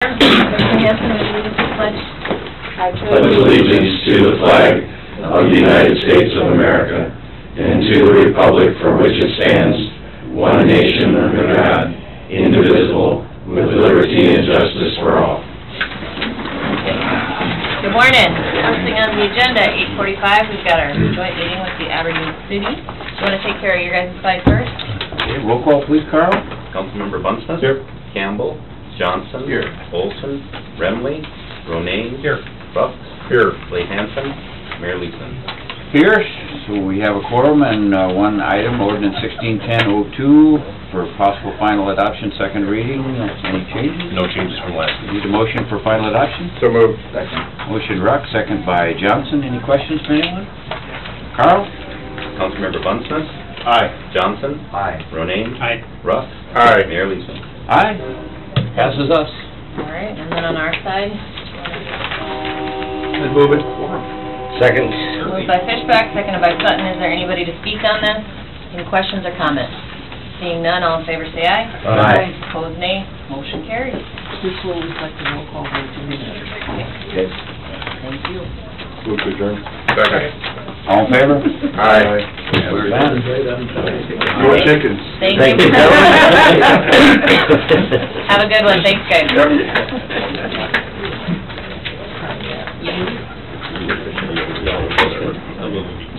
Hanson, would you lead us to the pledge? I pledge allegiance to the flag of the United States of America and to the republic for which it stands, one nation under God, indivisible, with liberty and justice for all. Good morning. First thing on the agenda, 8:45, we've got our joint meeting with the Aberdeen City. You want to take care of your guys' side first? Okay, roll call please, Carl. Councilmember Bunsen? Here. Campbell? Johnson? Here. Olson? Remley? Ronayne? Here. Buck? Here. Clay Hansen? Mayor Leeson. Here, so we have a quorum and one item, ordinance 1610-02 for possible final adoption, second reading. Any changes? No changes from last week. Need a motion for final adoption? So moved. Second. Motion Ruck, second by Johnson. Any questions for anyone? Carl? Councilmember Bunsen? Aye. Johnson? Aye. Ronayne? Aye. Ruff? Aye. Mayor Leeson. Aye. Passes us. All right, and then on our side, Let's move it. Second. moved by Fishback, seconded by Sutton. Is there anybody to speak on this? Any questions or comments? Seeing none, all in favor say aye. Aye. Opposed, nay. Motion carries. This will reflect the roll call vote in minutes. Okay. Thank you. Move to adjourn. Second. All in favor? Aye. We're done. More chickens. Thank you. Have a good one. Thanks, guys.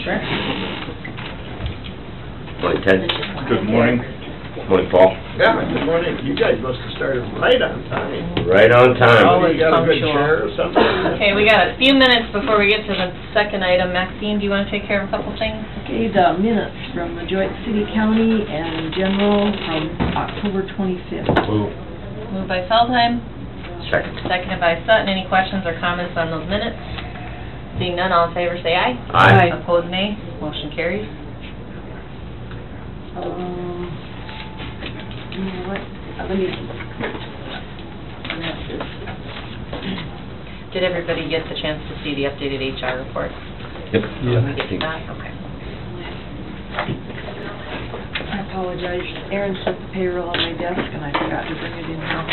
Sure. Morning, Ted. Good morning. Morning, Paul. Yeah, good morning. You guys must have started right on time. Right on time. Always You got a good punctual. chair or something? Okay, we got a few minutes before we get to the second item. Maxine, do you want to take care of a couple things? Okay, the minutes from the joint city, county, and general from October 25th. Moved by Feldheim, Second. seconded by Sutton. Any questions or comments on those minutes? Seeing none, all in favor say aye. Aye. Opposed, nay. Motion carries. You know what, let me, Did everybody get the chance to see the updated HR report? Yep. Did we get to that? Okay. I apologize, Aaron set the payroll on my desk and I forgot to bring it in now.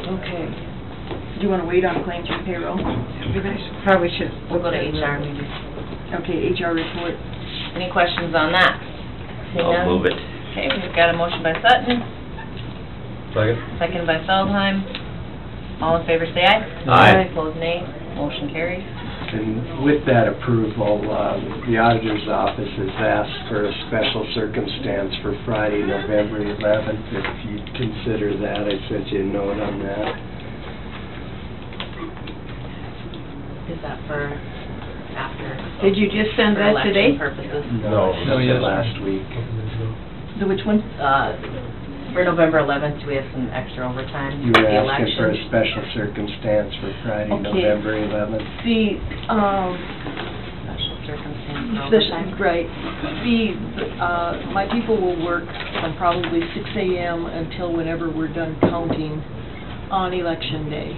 Okay. Do you want to wait on claims and payroll? You guys probably should. We'll go to HR maybe. Okay, HR report. Any questions on that? Seeing none? I'll move it. Okay, we've got a motion by Sutton, Second. seconded by Feldheim. All in favor say aye. Aye. Opposed, nay. Motion carries. And with that approval, the auditor's office has asked for a special circumstance for Friday, November 11th. If you'd consider that, I sent you a note on that. Is that for after? Did you just send for that today? election purposes? No, last week. The which one? For November 11th, do we have some extra overtime You for were the asking for a election? special circumstance for Friday, Okay. November 11th. The, Special circumstance for Especially, overtime? right. My people will work from probably 6 a.m. until whenever we're done counting on election day.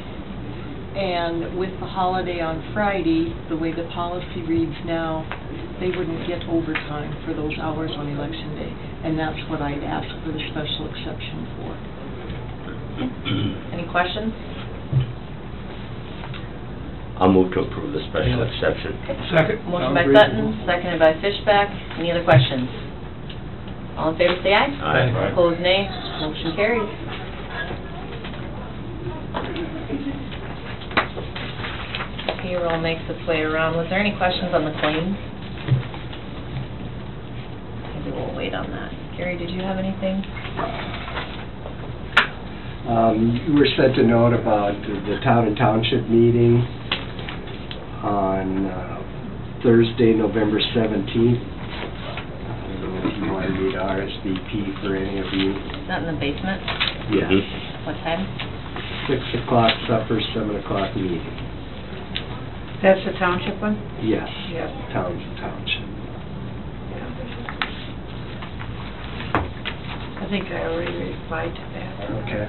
And with the holiday on Friday, the way the policy reads now, they wouldn't get overtime for those hours on election day. And that's what I'd ask for the special exception for. Any questions? I'll move to approve the special exception. Second. Motion by Sutton, seconded by Fishback. Any other questions? All in favor say aye. Aye. Opposed, nay. Motion carries. Payroll makes its way around. Was there any questions on the claims? Maybe we'll wait on that. Gary, did you have anything? You were sent a note about the town and township meeting on Thursday, November 17th. I don't know if you wanted me to RSVP for any of you. Is that in the basement? Yes. What time? 6 o'clock supper, 7 o'clock meeting. That's the township one? Yes. Yep. Township. I think I already replied to that. Okay.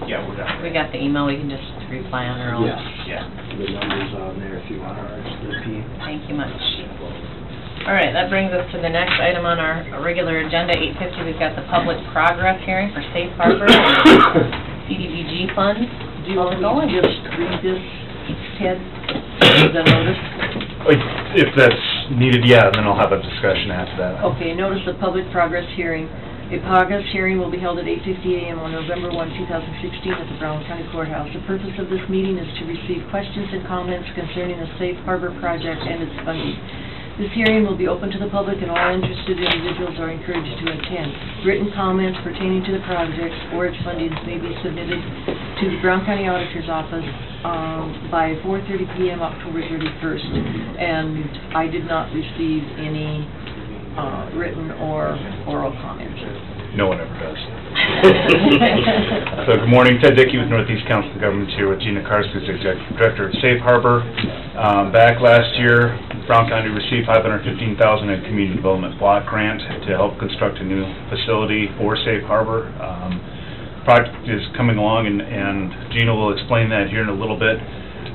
Yeah, we're done. We got the email, we can just reply on our own. Yes. Yeah. The number's on there if you want to repeat. Thank you much. All right, that brings us to the next item on our regular agenda, 8:50. We've got the public progress hearing for Safe Harbor and CDBG funds. Do you want How's it me to going? just read this, Ted, the notice? If that's needed, yeah, and then I'll have a discussion after that. Okay, notice of public progress hearing. A progress hearing will be held at 8:50 a.m. on November 1, 2016 at the Brown County Courthouse. The purpose of this meeting is to receive questions and comments concerning the Safe Harbor project and its funding. This hearing will be open to the public, and all interested individuals are encouraged to attend. Written comments pertaining to the project or its fundings may be submitted to the Brown County Auditor's Office by 4:30 p.m. October 31st, and I did not receive any written or oral comments. No one ever does. So, good morning, Ted Dickey with Northeast Council of Governments here with Gina Karski, Executive Director of Safe Harbor. Back last year, Brown County received $515,000 in Community Development Block Grant to help construct a new facility for Safe Harbor. Project is coming along, and Gina will explain that here in a little bit.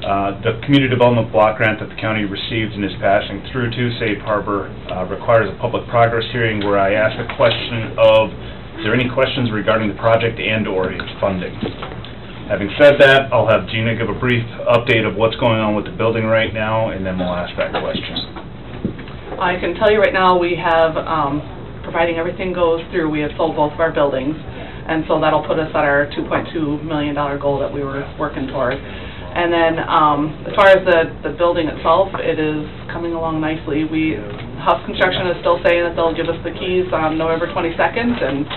The Community Development Block Grant that the county received and is passing through to Safe Harbor requires a public progress hearing where I ask a question of, is there any questions regarding the project and/or its funding? Having said that, I'll have Gina give a brief update of what's going on with the building right now, and then we'll ask that question. I can tell you right now, we have, providing everything goes through, we have sold both of our buildings, and so that'll put us at our $2.2 million goal that we were working toward. And then, as far as the building itself, it is coming along nicely. Huff Construction is still saying that they'll give us the keys on November 22nd, and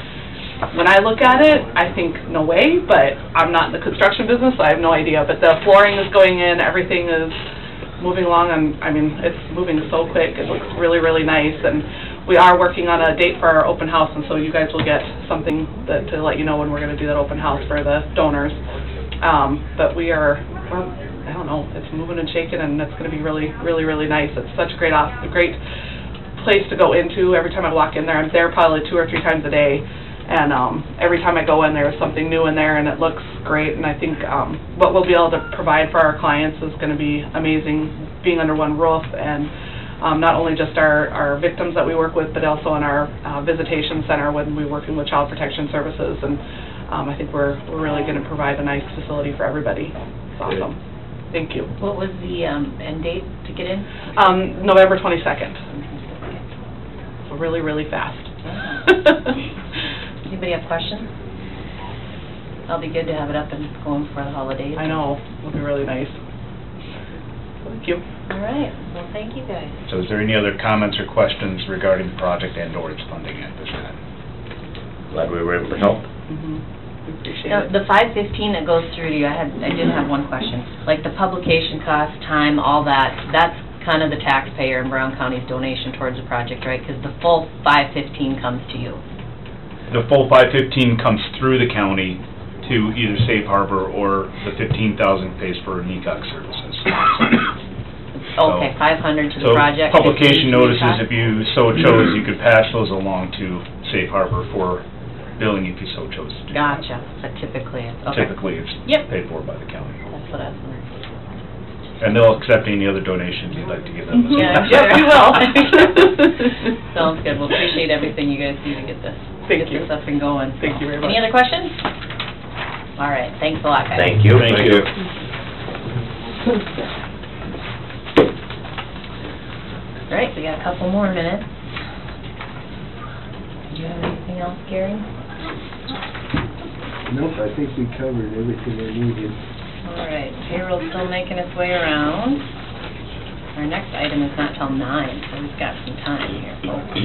when I look at it, I think, no way, but I'm not in the construction business, so I have no idea. But the flooring is going in, everything is moving along, and I mean, it's moving so quick. It looks really, really nice, and we are working on a date for our open house, and so you guys will get something to let you know when we're going to do that open house for the donors. But we're, I don't know, it's moving and shaking, and it's going to be really, really, really nice. It's such a great place to go into. Every time I walk in there, I'm there probably 2 or 3 times a day, and every time I go in, there's something new in there, and it looks great. And I think what we'll be able to provide for our clients is going to be amazing, being under one roof, and not only just our victims that we work with, but also in our visitation center when we're working with Child Protection Services. And I think we're really going to provide a nice facility for everybody. It's awesome. Thank you. What was the end date to get in? November 22nd. So really, really fast. Anybody have questions? It'll be good to have it up and going for the holidays. I know. It'll be really nice. Thank you. All right. Well, thank you guys. So is there any other comments or questions regarding the project and/or its funding at this time? Glad we were able to help. We appreciate Now, it. the 515 that goes through to you, I did have one question. Like the publication cost, time, all that, that's kind of the taxpayer in Brown County's donation towards the project, right? Because the full 515 comes to you. The full 515 comes through the county to either Safe Harbor, or the 15,000 pays for NECOG services. Okay, 500 to the project. So publication 15 to notices, NECOG? if you so chose, you could pass those along to Safe Harbor for billing if you so chose to do that. Gotcha, but typically it's, okay. Typically, it's Yep. paid for by the county. That's what I was wondering. And they'll accept any other donations you'd like to give them as well. Yeah, Yes, we will. Sounds good. We'll appreciate everything you guys do to get this, Thank you. this up and going. Thank you very much. Any other questions? All right, thanks a lot, guys. Thank you. Thank you. All right, we got a couple more minutes. Do you have anything else, Gary? Nope, I think we covered everything I needed. All right, payroll's still making its way around. Our next item is not till 9, so we've got some time here, folks.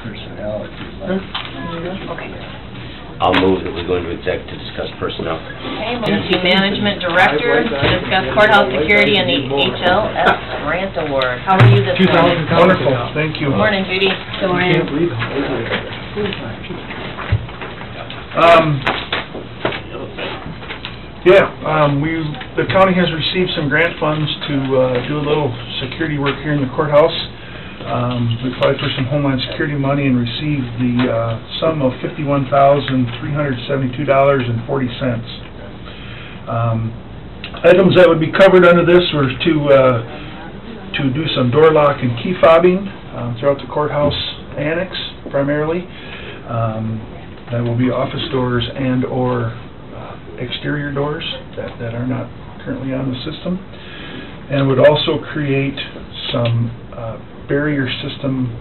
Personality. Okay. I'll move that we go into exec to discuss personnel. Okay, emergency management director to discuss courthouse security and the HLS grant award. How are you this morning? Wonderful, thank you. Good morning, Judy. Good morning. The county has received some grant funds to do a little security work here in the courthouse. We applied for some Homeland Security money and received the sum of $51,372.40. Items that would be covered under this were to do some door lock and key fobbing throughout the courthouse annex primarily. That will be office doors and or exterior doors that are not currently on the system, and would also create some barrier system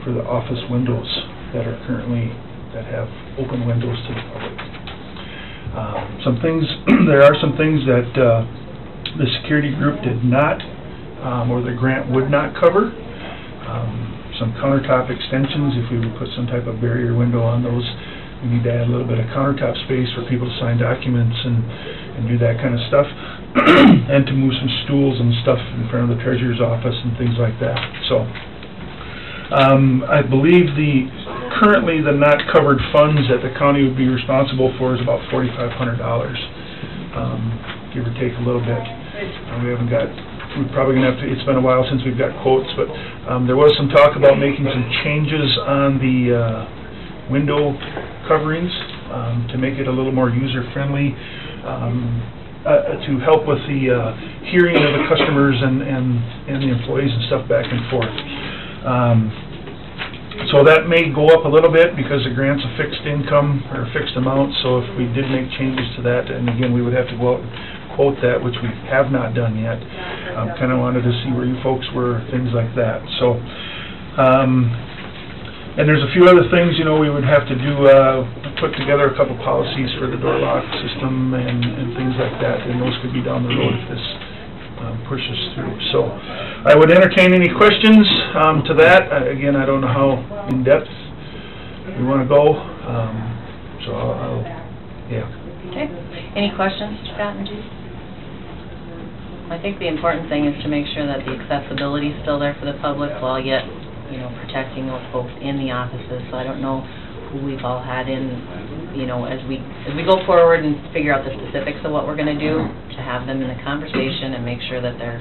for the office windows that have open windows to the public. There are some things that the security group did not, or the grant would not cover. Some countertop extensions, if we would put some type of barrier window on those, we need to add a little bit of countertop space for people to sign documents and do that kind of stuff, and to move some stools and stuff in front of the treasurer's office and things like that. So, I believe currently the not covered funds that the county would be responsible for is about $4,500, give or take a little bit. We're probably going to have to, it's been a while since we've got quotes, but there was some talk about making some changes on the window coverings to make it a little more user-friendly, to help with the hearing of the customers and the employees and stuff back and forth. So that may go up a little bit because the grant's a fixed income or a fixed amount, so if we did make changes to that, and again, we would have to go out and quote that, which we have not done yet. Kind of wanted to see where you folks were, things like that. So, and there's a few other things, we would have to do, put together a couple policies for the door lock system and things like that, and those could be down the road if this pushes through. So I would entertain any questions to that. Again, I don't know how in-depth we want to go, so yeah. Okay. Any questions, Scott and Judy? I think the important thing is to make sure that the accessibility is still there for the public while yet, protecting those folks in the offices. So I don't know who we've all had in, as we go forward and figure out the specifics of what we're going to do, to have them in the conversation and make sure that they're,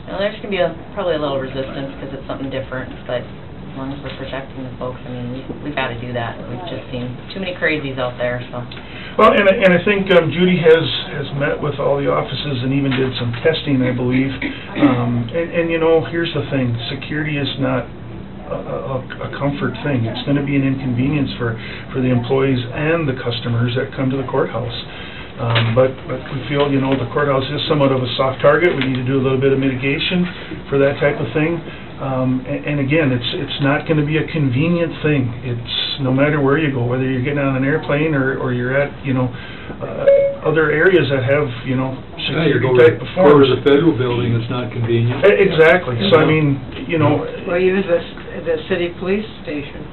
there's going to be probably a little resistance because it's something different, but as long as we're protecting the folks, we've got to do that. We've just seen too many crazies out there, so. Well, and I think Judy has met with all the offices and even did some testing, I believe. Here's the thing: security is not a comfort thing. It's going to be an inconvenience for the employees and the customers that come to the courthouse. But we feel, the courthouse is somewhat of a soft target. We need to do a little bit of mitigation for that type of thing. And again, it's not going to be a convenient thing. It's no matter where you go, whether you're getting on an airplane or you're at, other areas that have, security type performance. Or the federal building, it's not convenient. Exactly. So, Well, even the city police station.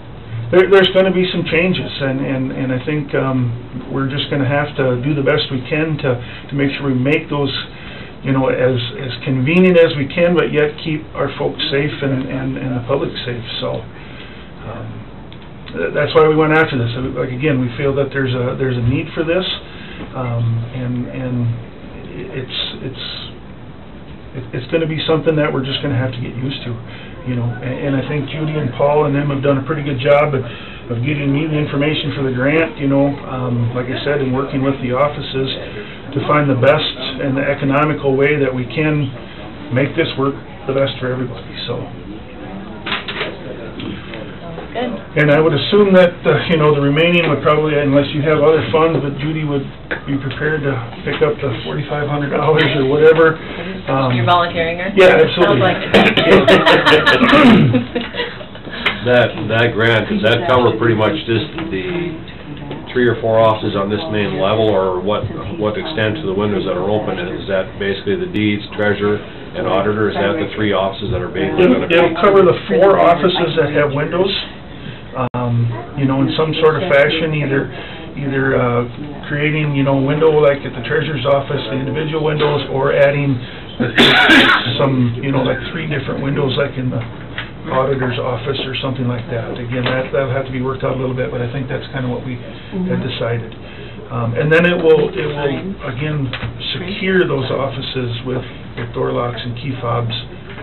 There's going to be some changes, and I think we're just going to have to do the best we can to make sure we make those, as convenient as we can, but yet keep our folks safe and the public safe. So that's why we went after this. Like, again, we feel that there's a need for this, and it's going to be something that we're just going to have to get used to. And I think Judy and Paul and them have done a pretty good job of getting me the information for the grant, like I said, and working with the offices to find the best and the economical way that we can make this work the best for everybody, so. Good. And I would assume that, the remaining would probably, unless you have other funds, but Judy would be prepared to pick up the $4,500 or whatever. You're volunteering her? Yeah, absolutely. Sounds like it. That grant, does that cover pretty much just the 3 or 4 offices on this main level, or what extent to the windows that are open? Is that basically the deeds, treasurer, and auditor? Is that the 3 offices that are basically going to be? It'll cover the 4 offices that have windows, in some sort of fashion, either, either creating, window like at the treasurer's office, the individual windows, or adding some, like 3 different windows like in the auditor's office or something like that. Again, that'll have to be worked out a little bit, but I think that's kind of what we had decided. And then it will again secure those offices with door locks and key fobs,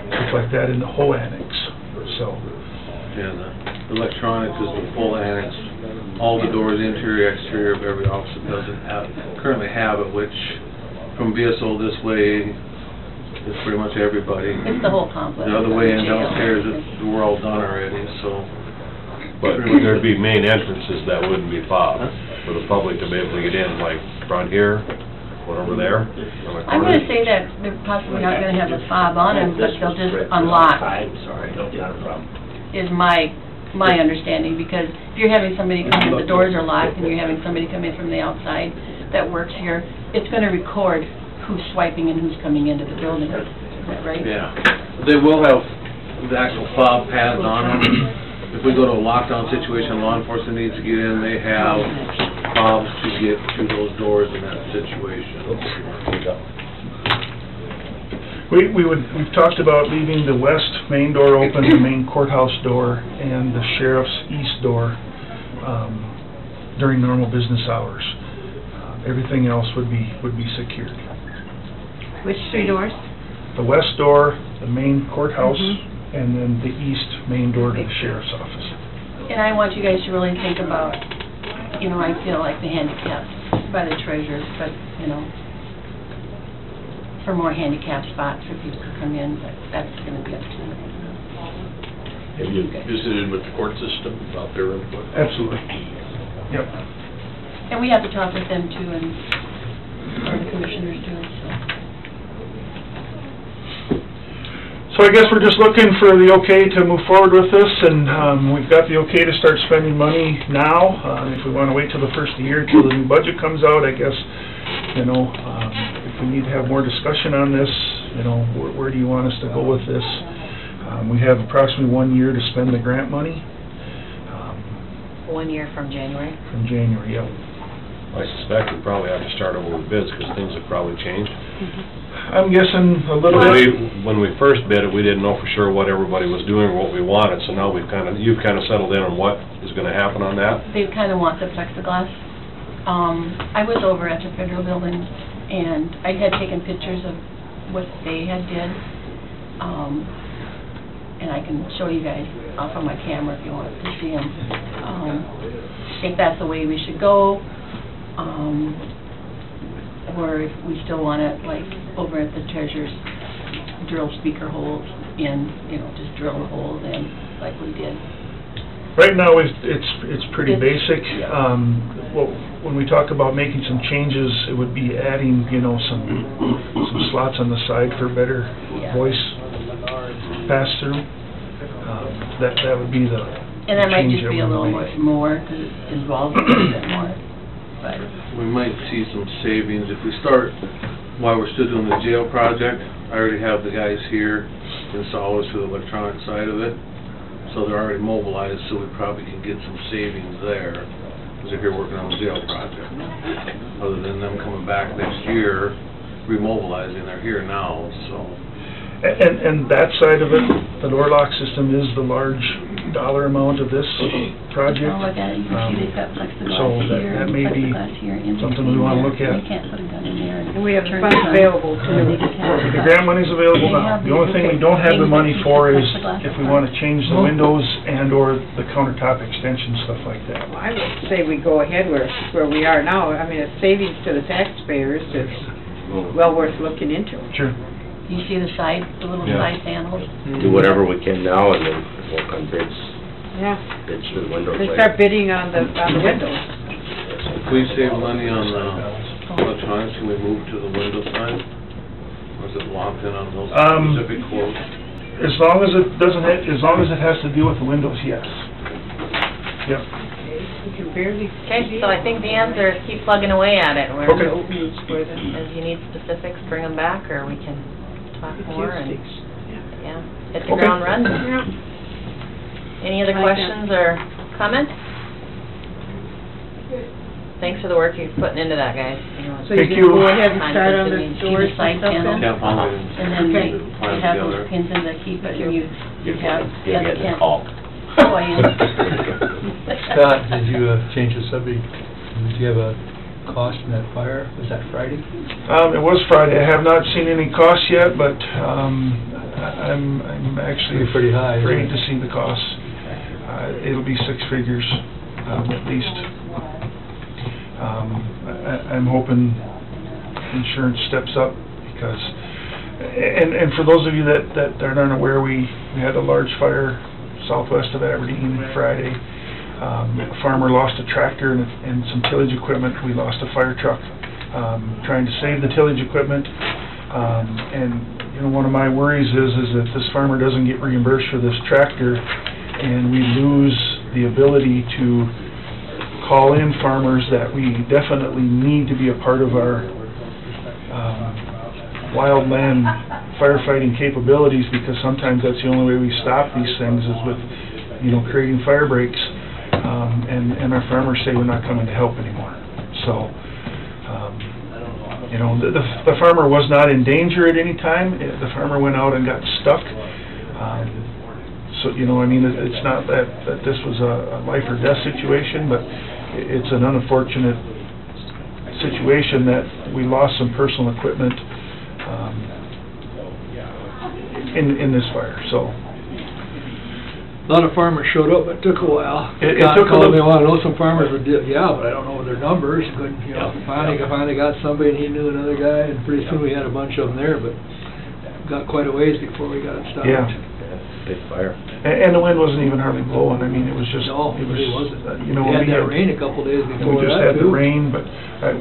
stuff like that in the whole annex. So. Yeah, the electronics is the full annex. All the doors, interior, exterior of every office doesn't currently have it, which from VSO this way is pretty much everybody. It's the whole complex. The other way in downstairs, we're all done already, so. But there'd be main entrances that wouldn't be fobbed for the public to be able to get in, like front here, one over there. I'm gonna say that they're possibly not gonna have a fob on them, but they'll just unlock. Sorry, no, not a problem. Is my understanding, because if you're having somebody come in, the doors are locked, and you're having somebody come in from the outside that works here, it's gonna record who's swiping and who's coming into the building. Is that right? Yeah. They will have the actual fob pads on them. If we go to a lockdown situation, law enforcement needs to get in, they have fobs to get to those doors in that situation. We've talked about leaving the west main door open, the main courthouse door, and the sheriff's east door during normal business hours. Everything else would be secured. Which 3 doors? The west door, the main courthouse, and then the east main door to the sheriff's office. And I want you guys to really think about, I feel like the handicapped by the treasurer, but, for more handicap spots for people to come in, but that's going to be up to them. Have you visited with the court system about their input? Absolutely. Yep. And we have to talk with them too, and the commissioners do, so. So I guess we're just looking for the okay to move forward with this, and we've got the okay to start spending money now. If we want to wait till the first of the year, till the new budget comes out, I guess, if we need to have more discussion on this, where do you want us to go with this? We have approximately 1 year to spend the grant money. 1 year from January? From January, yep. I suspect we probably have to start over with bids, because things have probably changed. I'm guessing a little bit. When we first bid it, we didn't know for sure what everybody was doing or what we wanted, so now you've kind of settled in on what is going to happen on that. They kind of want the plexiglass. I was over at the federal building, and I had taken pictures of what they had did, and I can show you guys off on my camera if you want to see them. I think that's the way we should go. Or if we still want to, like, over at the treasurer's, drill speaker holes in, just drill the holes in, like we did. Right now, it's pretty basic. When we talk about making some changes, it would be adding, some slots on the side for better voice pass-through. That would be the And that might change just be a I little wanna bit more, because it involves a little bit more, but. We might see some savings if we start, while we're still doing the jail project, I already have the guys here installers for the electronic side of it, so they're already mobilized, so we probably can get some savings there, because if you're working on the jail project. Other than them coming back next year, remobilizing, they're here now, so. And that side of it, the door lock system is the large dollar amount of this project. Oh, look at it, you can see they've got plexiglass So here, that may be plexiglass here, in something between we want to there. look at. You can't put a gun in there. And we have turn funds it on. available too. The grant money's available now. The only thing we don't have the money for is if we want to change the windows and/or the countertop extension, stuff like that. I would say we go ahead where we are now. I mean, it's savings to the taxpayers. It's well worth looking into. Sure. You see the side, the little side panels? Do whatever we can now, and then work on bids Yeah. for the windows They later. start bidding on the windows. If we save money on the electronics, can we move to the window side? Or is it locked in on those specific quotes? As long as it doesn't, as long as it has to do with the windows, yes. Yep. You can barely Okay, so I think the answer is keep plugging away at it. Where Okay. openings for them. As you need specifics, bring them back, or we can talk more and, hit the Okay. ground running. Yeah. Any other I like questions or comments? thanks for the work you're putting into that, guys. You know, So you Thank can you. go ahead and start on the Keep the doors side and stuff panel. then? Can't find it. And then Okay. you Put have together. those pins in the key, but you have, Yeah, you get the can't. call. Oh, I am. Scott, did you change the subject? Did you have a cost in that fire? Was that Friday? It was Friday. I have not seen any costs yet, but I'm actually Pretty high, isn't afraid it? to see the costs. It'll be six figures, at least. I'm hoping insurance steps up because, and for those of you that aren't aware, we had a large fire southwest of Aberdeen Friday. A farmer lost a tractor and some tillage equipment. We lost a fire truck trying to save the tillage equipment. And you know, one of my worries is that this farmer doesn't get reimbursed for this tractor, and we lose the ability to call in farmers that we definitely need to be a part of our wildland firefighting capabilities, because sometimes that's the only way we stop these things is with, you know, creating fire breaks, and our farmers say we're not coming to help anymore. So, you know, the farmer was not in danger at any time. The farmer went out and got stuck. So, you know, I mean, it's not that this was a life or death situation, but it's an unfortunate situation that we lost some personal equipment in this fire. So A lot of farmers showed up, but it took a while. It Scott took a called me, little- I know some farmers were, yeah, but I don't know their numbers, couldn't, you know, finally got somebody, and he knew another guy, and pretty soon we had a bunch of them there, but got quite a ways before we got it stopped. Yeah. Big fire. And the wind wasn't even hardly blowing. I mean, it was just, No, it was, it wasn't. you know, We had we that rain a couple days before we just that, had the too. rain, but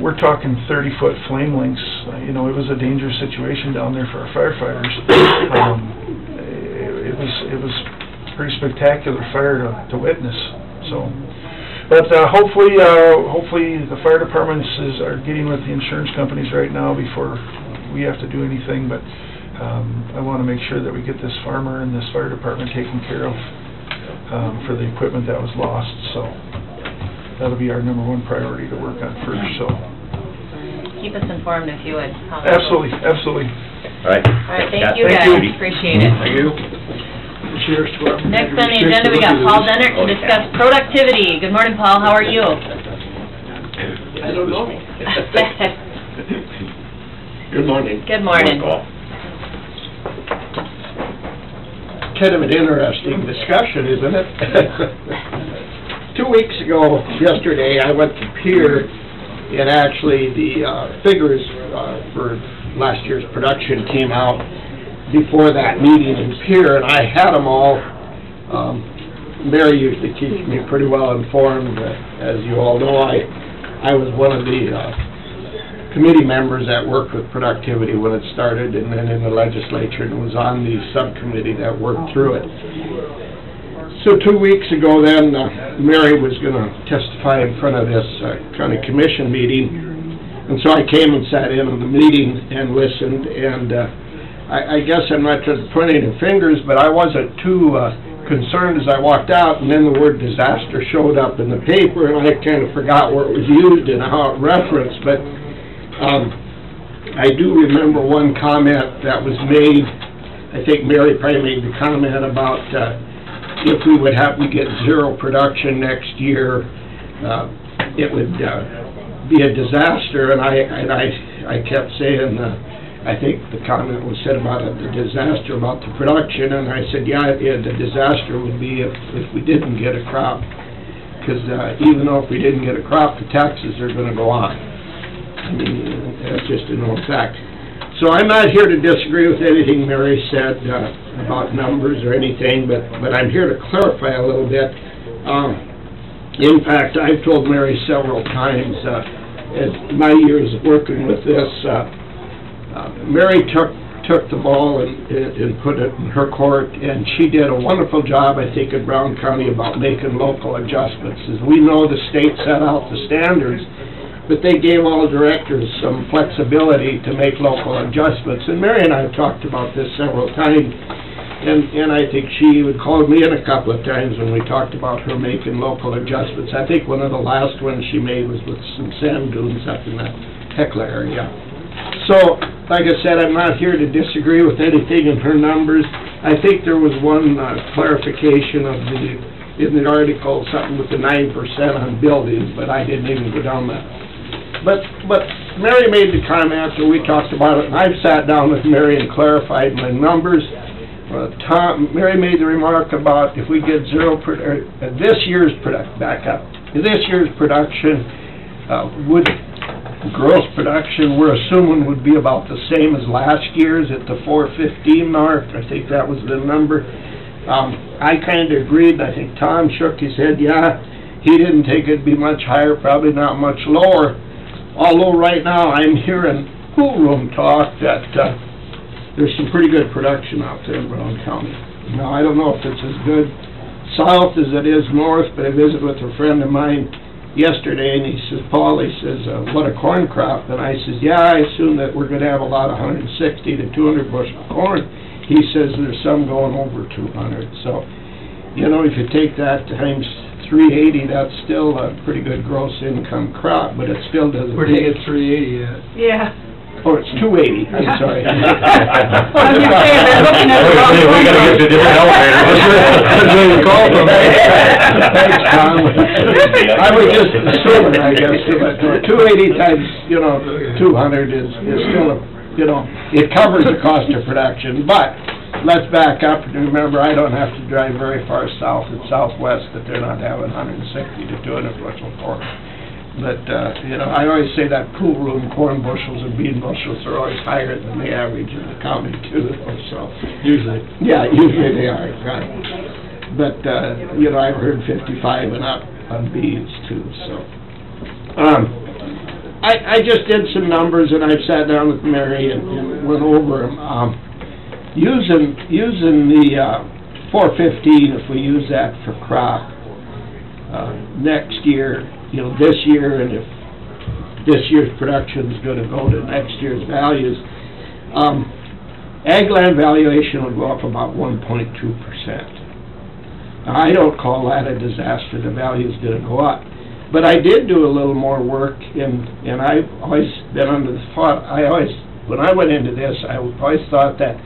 we're talking 30-foot flame lengths. You know, it was a dangerous situation down there for our firefighters. It was pretty spectacular fire to witness. So, but hopefully the fire departments are getting with the insurance companies right now before we have to do anything. But I want to make sure that we get this farmer and this fire department taken care of for the equipment that was lost. So that'll be our #1 priority to work on first. So Keep us informed if you would. how that goes. absolutely. All right. All right, thank you Thank guys, you. appreciate it. Thank you. Sheriff's Department. Next on the agenda, we got Paul Dennert to discuss productivity. Good morning, Paul, how are you? I don't know. Good morning. Good morning. Kind of an interesting discussion, isn't it? 2 weeks ago, yesterday, I went to Pier, and actually the figures for last year's production came out before that meeting in Pier, and I had them all. Mary usually keeps me pretty well informed. As you all know, I was one of the committee members that worked with productivity when it started, and then in the legislature, and was on the subcommittee that worked through it. So 2 weeks ago then, Mary was going to testify in front of this county commission meeting, and so I came and sat in on the meeting and listened, and I guess I'm not just pointing the fingers, but I wasn't too concerned as I walked out, and then the word disaster showed up in the paper, and I kind of forgot where it was used and how it referenced, but I do remember one comment that was made. I think Mary probably made the comment about if we would happen to get zero production next year, it would be a disaster, and I kept saying, I think the comment was said about the disaster about the production, and I said, yeah, the disaster would be if we didn't get a crop, because even though if we didn't get a crop, the taxes are going to go on. I mean, that's just a known fact. So I'm not here to disagree with anything Mary said about numbers or anything, but I'm here to clarify a little bit. In fact, I've told Mary several times, as my years working with this, Mary took the ball and put it in her court, and she did a wonderful job, I think, in Brown County about making local adjustments. As we know, the state set out the standards, but they gave all directors some flexibility to make local adjustments. And Mary and I have talked about this several times. And I think she would call me in a couple of times when we talked about her making local adjustments. I think one of the last ones she made was with some sand dunes up in that Hecla area. So, like I said, I'm not here to disagree with anything in her numbers. I think there was one clarification of in the article, something with the 9% on buildings, but I didn't even go down that. But Mary made the comment, and we talked about it, and I've sat down with Mary and clarified my numbers. Mary made the remark about if we get this year's production, would gross production, we're assuming would be about the same as last year's at the 415 mark. I think that was the number. I kind of agreed. I think Tom shook his head, yeah, he didn't think it'd be much higher, probably not much lower. Although right now I'm hearing pool room talk that there's some pretty good production out there in Brown County. Now, I don't know if it's as good south as it is north, but I visited with a friend of mine yesterday, and he says, Paul, he says, what a corn crop. And I says, yeah, I assume that we're going to have a lot of 160 to 200 bushel corn. He says there's some going over 200. So, you know, if you take that times 380, that's still a pretty good gross income crop, but it still doesn't. Where do you get 380 at? Yeah. Oh, it's 280, I'm sorry. Well, I'm just saying, they're looking at the wrong We gotta get to a different elevator. That's where you call from. Thanks, Tom. I was just assuming, I guess, but 280 times, 200 is still, it covers the cost of production, but let's back up and remember, I don't have to drive very far south and southwest that they're not having 160 to 200 bushel corn. But, I always say that pool room corn bushels and bean bushels are always higher than the average in the county, too, so. Usually. Yeah, usually they are, right. But, I've heard 55 and up on beans, too, so. I just did some numbers, and I sat down with Mary and went over them. Using the 415, if we use that for crop, next year, this year, and if this year's production is going to go to next year's values, ag land valuation would go up about 1.2%. Now, I don't call that a disaster. The value's going to go up. But I did do a little more work, and I've always been under the thought, when I went into this, I always thought that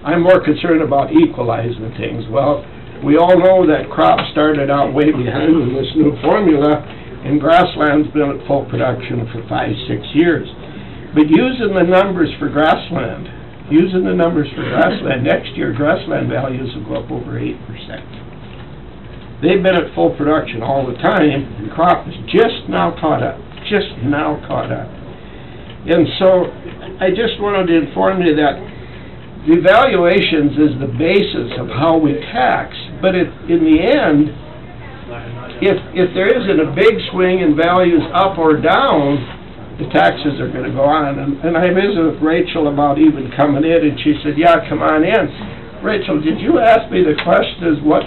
I'm more concerned about equalizing things. Well, we all know that crops started out way behind in this new formula, and grassland's been at full production for 5-6 years. But using the numbers for grassland, next year grassland values will go up over 8%. They've been at full production all the time, and crop is just now caught up. And so, I just wanted to inform you that the valuations is the basis of how we tax, but in the end, if there isn't a big swing in values up or down, the taxes are going to go on. And I visited with Rachel about even coming in, and she said, yeah, come on in. Rachel, did you ask me the question is what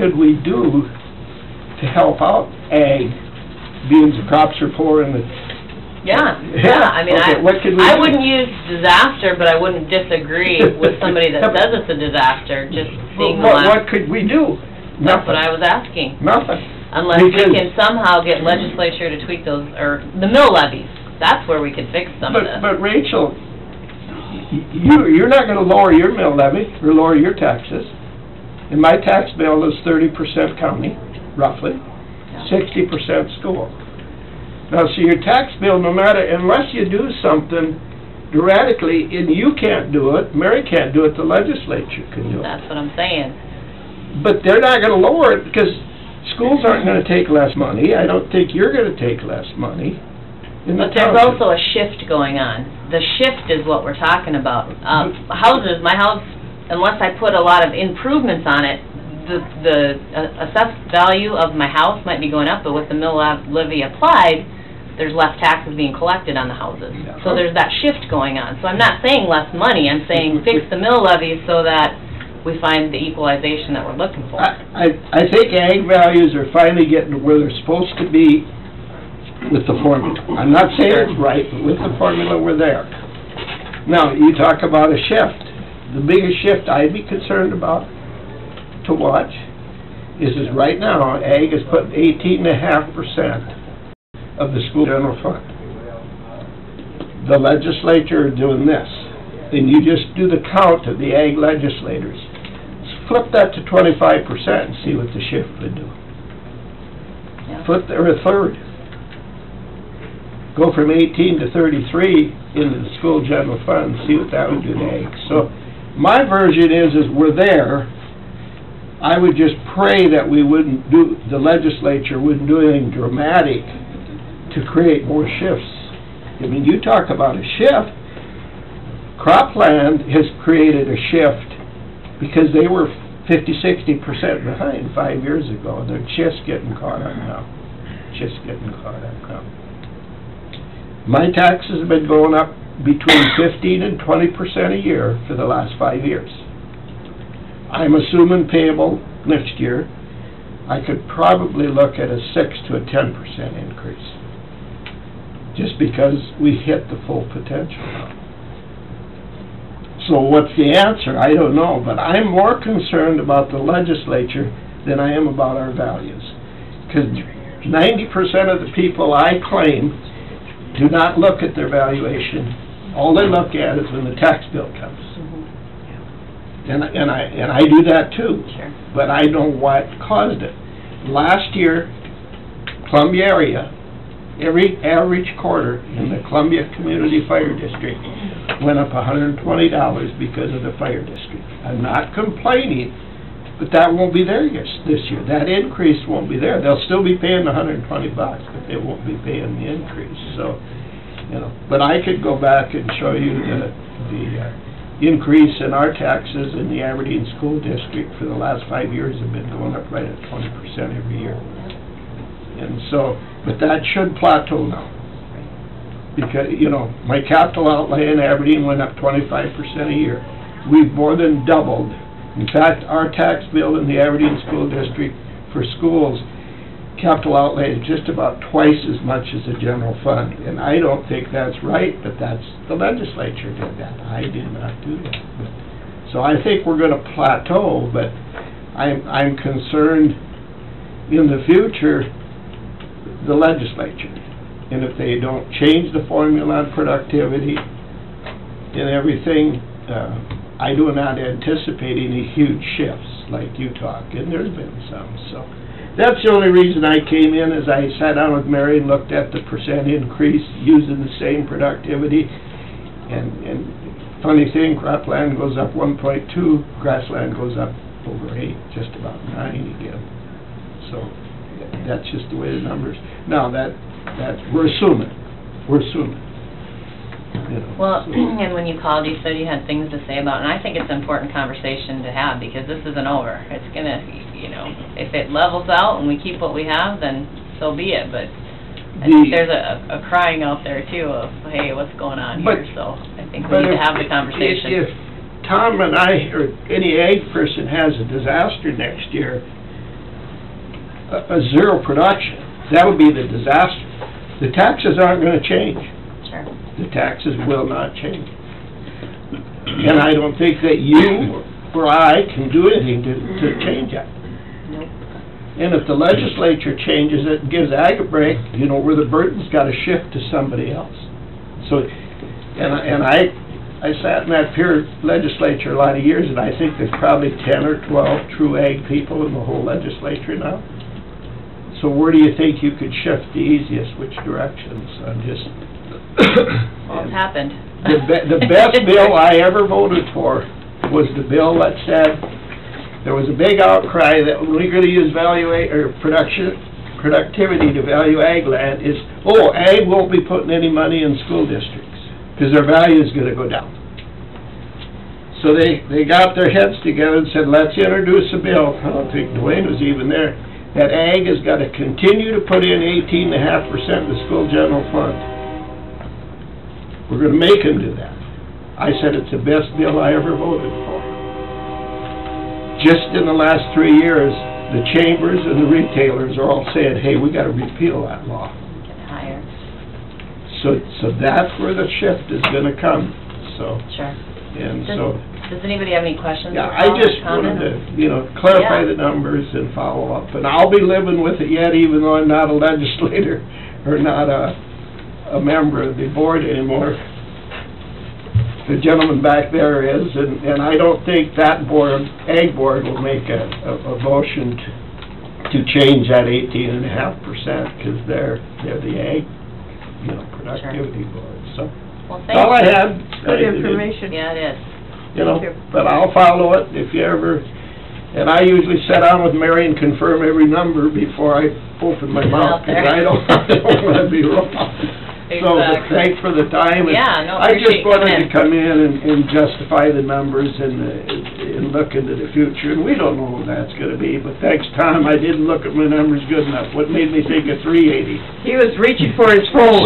could we do to help out ag, being the crops are poor and the... Yeah, I mean, okay, I wouldn't use disaster, but I wouldn't disagree with somebody that says it's a disaster, just seeing what could we do? That's what I was asking. Nothing. Unless we can somehow get legislature to tweak those, or the mill levies. That's where we could fix some of this. But Rachel, you're not going to lower your mill levy or lower your taxes. And my tax bill is 30% county, roughly, 60% school. Now, so your tax bill, unless you do something dramatically, and you can't do it, Mary can't do it, the legislature can do it. That's what I'm saying. But they're not going to lower it because schools aren't going to take less money. I don't think you're going to take less money. But there's also a shift going on. The shift is what we're talking about. Houses, my house, unless I put a lot of improvements on it, the assessed value of my house might be going up, but with the mill levy applied, there's less taxes being collected on the houses. So there's that shift going on. So I'm not saying less money, I'm saying fix the mill levy so that we find the equalization that we're looking for. I think ag values are finally getting to where they're supposed to be with the formula. I'm not saying it's right, but with the formula we're there. Now, you talk about a shift. the biggest shift I'd be concerned about to watch is right now, ag is putting 18.5% of the school general fund. The legislature are doing this, and you just do the count of the ag legislators. Flip that to 25% and see what the shift would do. Yeah. Flip there a third. Go from 18 to 33 into the school general fund, see what that would do to ag. So my version is we're there. I would just pray that we wouldn't do, the legislature wouldn't do anything dramatic to create more shifts. I mean, you talk about a shift. Cropland has created a shift because they were 50-60% behind 5 years ago. They're just getting caught up now. Just getting caught up now. My taxes have been going up between 15 and 20% a year for the last 5 years. I'm assuming payable next year, I could probably look at a 6 to a 10% increase, just because we hit the full potential now. So what's the answer? I don't know, but I'm more concerned about the legislature than I am about our values. Because 90% of the people I claim do not look at their valuation. All they look at is when the tax bill comes. And I do that too, Sure. but I know what caused it. Last year, Columbia area, every average quarter in the Columbia Community Fire District went up $120 because of the fire district. I'm not complaining, but that won't be there this year. That increase won't be there. They'll still be paying the $120, but they won't be paying the increase. So, you know, but I could go back and show you the increase in our taxes in the Aberdeen School District for the last 5 years have been going up right at 20% every year. And so, but that should plateau now. Because, you know, my capital outlay in Aberdeen went up 25% a year. We've more than doubled. In fact, our tax bill in the Aberdeen School District for schools, capital outlay is just about twice as much as the general fund. And I don't think that's right, but that's, the legislature did that. I did not do that. So I think we're going to plateau, but I'm concerned in the future, the legislature. And if they don't change the formula on productivity and everything, I do not anticipate any huge shifts like you talk, and there's been some. So that's the only reason I came in, is I sat down with Mary and looked at the percent increase using the same productivity. And funny thing, cropland goes up 1.2, grassland goes up over 8, just about 9 again. So that's just the way the numbers. Now that's we're assuming. You know, Well, so. and when you called, you said you had things to say about, and I think it's an important conversation to have, because this isn't over. It's gonna, you know, if it levels out and we keep what we have, then so be it, but I think there's a crying out there too of, hey, what's going on here, so I think we need to have the conversation. If Tom and I, or any ag person has a disaster next year, a zero production, that would be the disaster. The taxes aren't gonna change. Sure. The taxes will not change. And I don't think that you or I can do anything to change that. Nope. And if the legislature changes it and gives ag a break, you know, where the burden's gotta shift to somebody else. So, and I sat in that peer legislature a lot of years, and I think there's probably 10 or 12 true ag people in the whole legislature now. So where do you think you could shift the easiest, which directions? I'm just... Well, it's happened. The best bill I ever voted for was the bill that said, there was a big outcry that we're going to use productivity to value ag land, is, oh, ag won't be putting any money in school districts, because their value is going to go down. So they got their heads together and said, let's introduce a bill, I don't think Dwayne was even there, that ag has got to continue to put in 18.5% of the school general fund. We're going to make them do that. I said it's the best bill I ever voted for. Just in the last 3 years, the chambers and the retailers are all saying, hey, we got to repeal that law. Get higher. So that's where the shift is going to come. So. Sure. And so Does anybody have any questions? Yeah, or I just comments? wanted to, clarify Yeah. the numbers and follow up. And I'll be living with it yet, even though I'm not a legislator or not a member of the board anymore. The gentleman back there is, and I don't think that board, Ag Board, will make a motion to change that 18.5%, because they're the Ag, productivity board, so. Well, That's all I thank you. had. Good information. Yeah, it is. Thank you. But I'll follow it if you ever, and I usually sit down with Mary and confirm every number before I open my Get mouth, out there. because I don't want to be wrong. So, but Exactly. thanks for the time. and Yeah, no, I just appreciate you coming wanted to come in and justify the numbers and look into the future, and we don't know what that's gonna be, but thanks, Tom, I didn't look at my numbers good enough. What made me think of 380? He was reaching for his phone.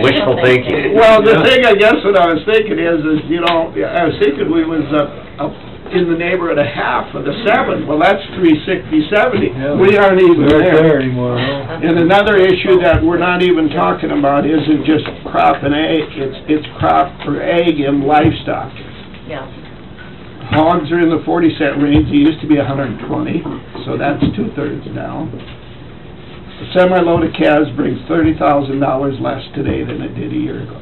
Wishful thinking. Well, the thing, I guess, what I was thinking is, I was thinking we was up in the neighborhood of half of the 7. Well, that's 360, 70. Yeah. We aren't even We aren't there. there anymore, no. And another issue that we're not even talking about isn't just crop and ag, it's crop for ag and livestock. Yeah. Hogs are in the 40-cent range, they used to be 120, so that's 2/3 down. A semi-load of calves brings $30,000 less today than it did a year ago.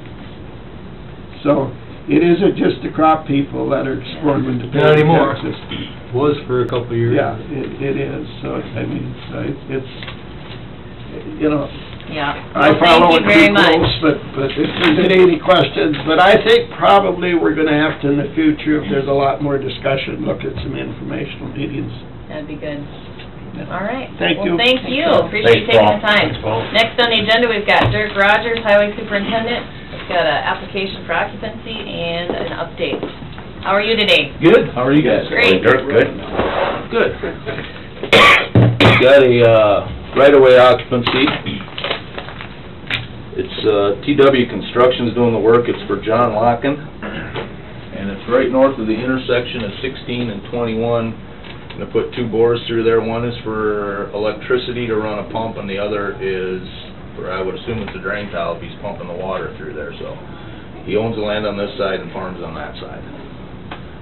So, it isn't just the crop people that are squirming to pay Not anymore. taxes. Was for a couple of years. Yeah, it is, so, it's, Yeah. I Well, follow thank it you very too much. close, but if there's any questions, but I think probably we're gonna have to in the future, if there's a lot more discussion, look at some informational meetings. That'd be good. All right. Thank you. Well, thank you. Appreciate you Thanks, taking Paul. the time. Thanks, Paul. Next on the agenda, we've got Dirk Rogers, Highway Superintendent. We've got an application for occupancy and an update. How are you today? Good, how are you guys? Great. Dirk, good? Good. Got a right-of-way occupancy. It's TW Construction's doing the work, it's for John Locken. And it's right north of the intersection of 16 and 21. Gonna put 2 bores through there. One is for electricity to run a pump, and the other is, for I would assume it's a drain tile if he's pumping the water through there, so. He owns the land on this side and farms on that side.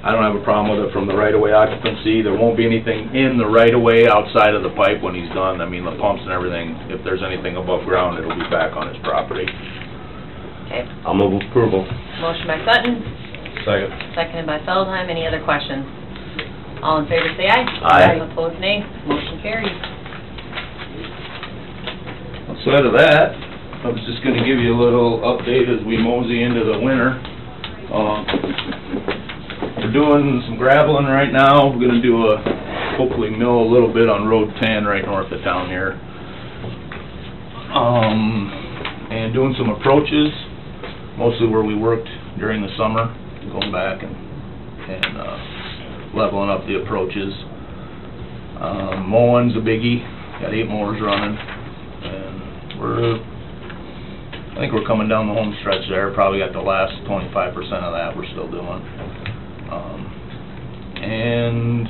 I don't have a problem with it from the right-of-way occupancy. There won't be anything in the right-of-way outside of the pipe when he's done. I mean, the pumps and everything, if there's anything above ground, it'll be back on his property. Okay. I'll move approval. Motion by Sutton, Second. seconded by Feldheim. Any other questions? All in favor, say aye. Aye. Opposed, nay. Motion carries. Outside of that, I was just gonna give you a little update as we mosey into the winter. We're doing some graveling right now. We're gonna do hopefully mill a little bit on Road 10 right north of town here. And doing some approaches, mostly where we worked during the summer, going back and leveling up the approaches. Mowing's a biggie, got 8 mowers running, and I think we're coming down the home stretch there, probably got the last 25% of that we're still doing. And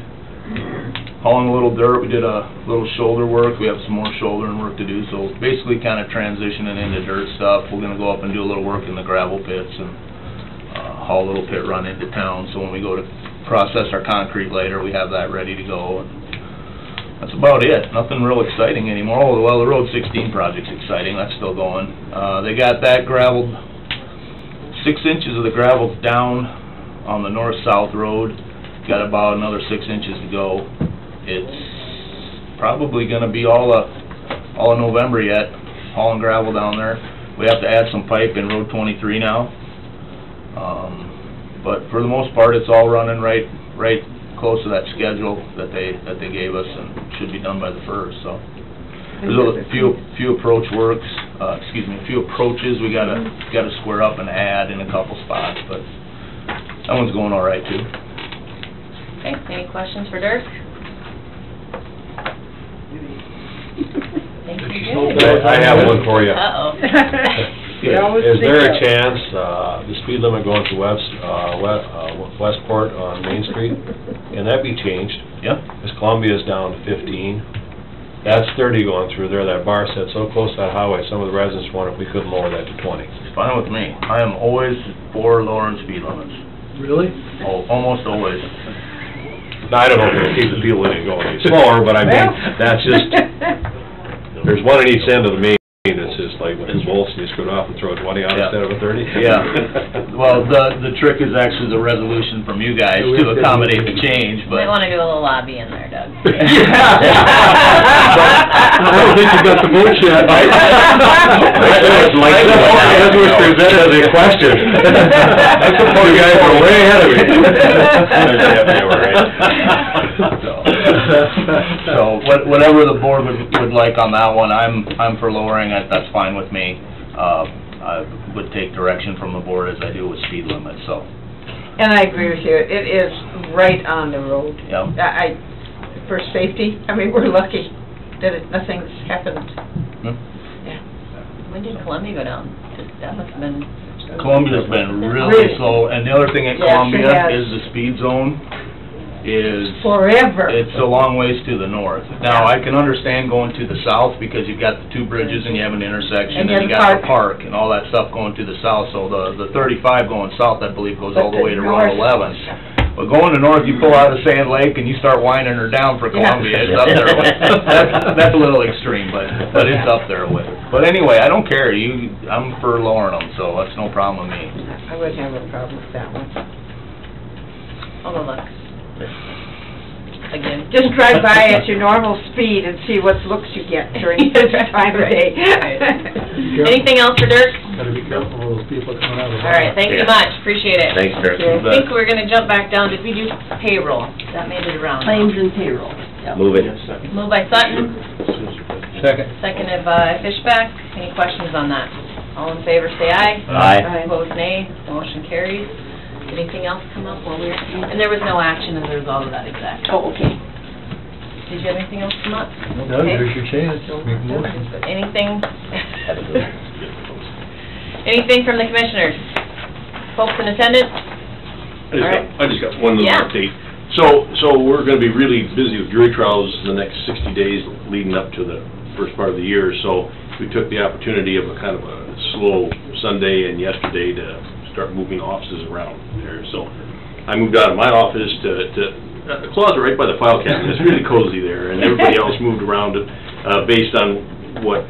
hauling a little dirt, we did a little shoulder work, we have some more shouldering work to do, so basically kind of transitioning into dirt stuff. We're gonna go up and do a little work in the gravel pits and haul a little pit run into town, so when we go to process our concrete later, we have that ready to go. And that's about it, nothing real exciting anymore. Oh, well, the Road 16 project's exciting, that's still going. They got that gravelled, 6 inches of the gravel's down on the north-south road, got about another 6 inches to go. It's probably gonna be all of November yet, hauling gravel down there. We have to add some pipe in Road 23 now. But for the most part, it's all running right close to that schedule that they gave us, and should be done by the 1st, so. There's a few approach works, a few approaches we gotta square up and add in a couple spots, but that one's going all right too. Okay, any questions for Dirk? Think you're good. I have one for you. Uh-oh. Is there a chance, the speed limit going to Westport on Main Street, can that be changed? Yeah. Because Columbia's down to 15. That's 30 going through there, that bar set so close to that highway, some of the residents wondered if we couldn't lower that to 20. It's fine with me. I am always for lowering speed limits. Really? Oh, almost always. No, I don't know if it'll keep the people in going any slower, but I mean, that's just, there's one on each end of the main, it's just like with his bolts, and you screw it off and throw a 20 out Yeah. instead of a 30. Yeah. Well, the trick is actually the resolution from you guys to accommodate the change, Might but... wanna do a little lobby in there, Doug. I don't think you got the votes yet. That's what's presented as a question. I suppose you guys were way ahead of me. Yeah, they were right. So, whatever the board would like on that one, I'm for lowering it, that's fine with me. I would take direction from the board as I do with speed limits, so. And I agree with you, it is right on the road. Yeah. For safety, I mean, we're lucky that nothing's happened. Yeah. When did Columbia go down? That must have been... Columbia's been really slow, and the other thing at Yes, it Columbia has. is the speed zone is... Forever. It's a long ways to the north. Now, I can understand going to the south because you've got the two bridges and you have an intersection And and you you got have the park and all that stuff going to the south, so the 35 going south, I believe, goes all the way to Route 11. But going to north, you pull out of Sand Lake and you start winding her down for Columbia, it's up there with, that's a little extreme, but it's up there with it. But anyway, I don't care, I'm for lowering them, so that's no problem with me. I wouldn't have a problem with that one. Hold on, look. Again. Just drive by at your normal speed and see what looks you get during this time of day. Anything else for Dirk? Gotta be careful of those people coming out of the... All right, thank you much, appreciate it. Thanks, Dirk. I think we're gonna jump back down, did we do payroll? That made it around. Claims and payroll. Move it. Moved by Sutton, Second. seconded by Fishback. Any questions on that? All in favor, say aye. Aye. Opposed, nay. Motion carries. Anything else come up while we were, and there was no action as a result of that exact. Oh, okay. Did you have anything else come up? No, there's your chance, make a motion. Anything? Anything from the commissioners? Folks in attendance? I just got one little Yeah. update. So we're gonna be really busy with jury trials the next 60 days leading up to the first part of the year, so we took the opportunity of a kind of a slow Sunday and yesterday to start moving offices around there. So I moved out of my office to a closet right by the file cabinet. It's really cozy there, and everybody else moved around based on what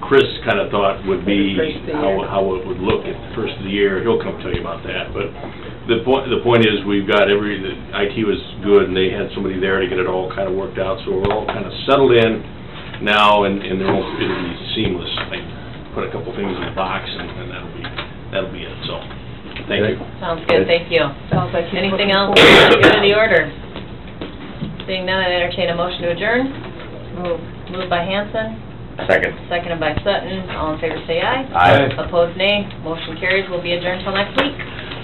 Chris kind of thought would be how it would look at the first of the year. He'll come tell you about that. But the point is we've got the IT was good, and they had somebody there to get it all kind of worked out. So we're all kind of settled in now, and it'll be seamless. I put a couple things in the box, and that'll be it. So. Thank you. Sounds good, thank you. Sounds like Anything else? Good in the order. Seeing none, I entertain a motion to adjourn. Moved by Hanson, Second. seconded by Sutton. All in favor, say aye. Aye. Opposed, nay. Motion carries. We'll be adjourned till next week.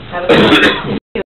Have a good one.